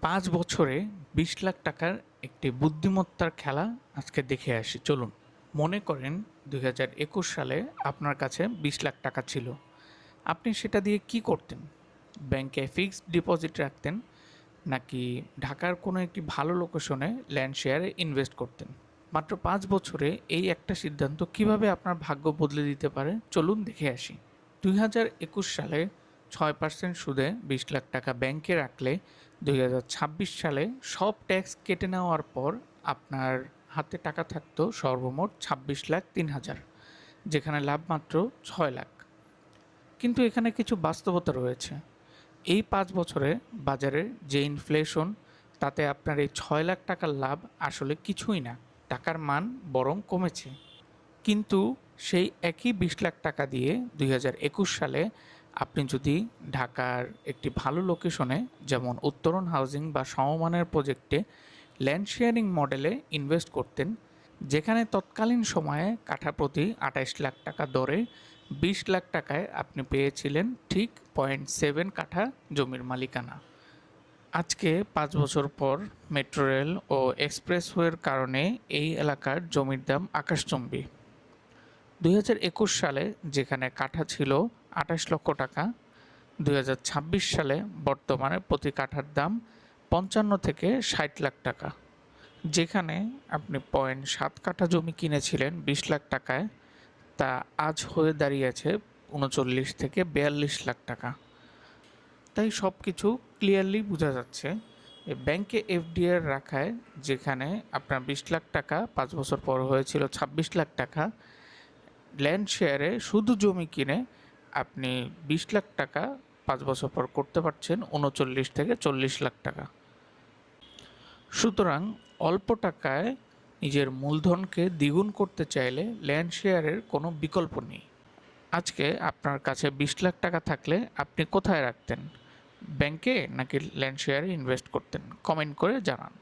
৫ বছরে ২০ লাখ টাকার একটি বুদ্ধিমত্তার খেলা আজকে দেখে আসি চলুন। মনে করেন ২০২১ সালে আপনার কাছে ২০ লাখ টাকা ছিল। আপনি সেটা দিয়ে কি করতেন? ব্যাংকে ফিক্সড ডিপোজিট রাখতেন নাকি ঢাকার কোনো একটি ভালো লোকেশনে ল্যান্ড শেয়ারে ইনভেস্ট করতেন? মাত্র ৫ বছরে এই একটা সিদ্ধান্ত কিভাবে আপনার ভাগ্য বদলে দিতে পারে চলুন দেখে আসি। ২০২১ সালে ৬% সুদে ২০ লাখ টাকা ব্যাংকে রাখলে ২০২৬ সালে সব ট্যাক্স কেটে নেওয়ার পর আপনার হাতে টাকা থাকতো সর্বমোট ২৬,০৩,০০০, যেখানে লাভ মাত্র ৬ লাখ। কিন্তু এখানে কিছু বাস্তবতা রয়েছে। এই ৫ বছরে বাজারের যে ইনফ্লেশন, তাতে আপনার এই ৬ লাখ টাকার লাভ আসলে কিছুই না। টাকার মান বরং কমেছে। কিন্তু সেই একই ২০ লাখ টাকা দিয়ে ২০২১ সালে আপনি যদি ঢাকার একটি ভালো লোকেশনে যেমন উত্তরণ হাউজিং বা সমমানের প্রজেক্টে ল্যান্ড শেয়ারিং মডেলে ইনভেস্ট করতেন, যেখানে তৎকালীন সময়ে কাঠা প্রতি ২৮ লাখ টাকা দরে ২০ লাখ টাকায় আপনি পেয়েছিলেন ঠিক 0.7 কাঠা জমির মালিকানা। আজকে ৫ বছর পর মেট্রো রেল ও এক্সপ্রেসওয়ের কারণে এই এলাকার জমির দাম আকাশচুম্বী। ২০২১ সালে যেখানে কাঠা ছিল ২৮ লক্ষ টাকা, ২০২৬ সালে বর্তমানে প্রতি কাঠার দাম ৫৫ থেকে ৬০ লাখ টাকা। যেখানে আপনি ০.৭ কাঠা জমি কিনেছিলেন ২০ লাখ টাকায়, তা আজ হয়ে দাঁড়িয়েছে ৩৯ থেকে ৪২ লাখ টাকা। তাই সব কিছু ক্লিয়ারলি বোঝা যাচ্ছে ব্যাংকে এফডিআর রাখায়, যেখানে আপনার ২০ লাখ টাকা ৫ বছর পর হয়েছিল ২৬ লাখ টাকা, ল্যান্ড শেয়ারে শুধু জমি কিনে আপনি ২০ লাখ টাকা ৫ বছর পর করতে পারছেন ৩৯ থেকে ৪০ লাখ টাকা। সুতরাং অল্প টাকায় নিজের মূলধনকে দ্বিগুণ করতে চাইলে ল্যান্ড শেয়ারের কোনো বিকল্প নেই। আজকে আপনার কাছে ২০ লাখ টাকা থাকলে আপনি কোথায় রাখতেন? ব্যাংকে নাকি ল্যান্ড শেয়ারে ইনভেস্ট করতেন? কমেন্ট করে জানান।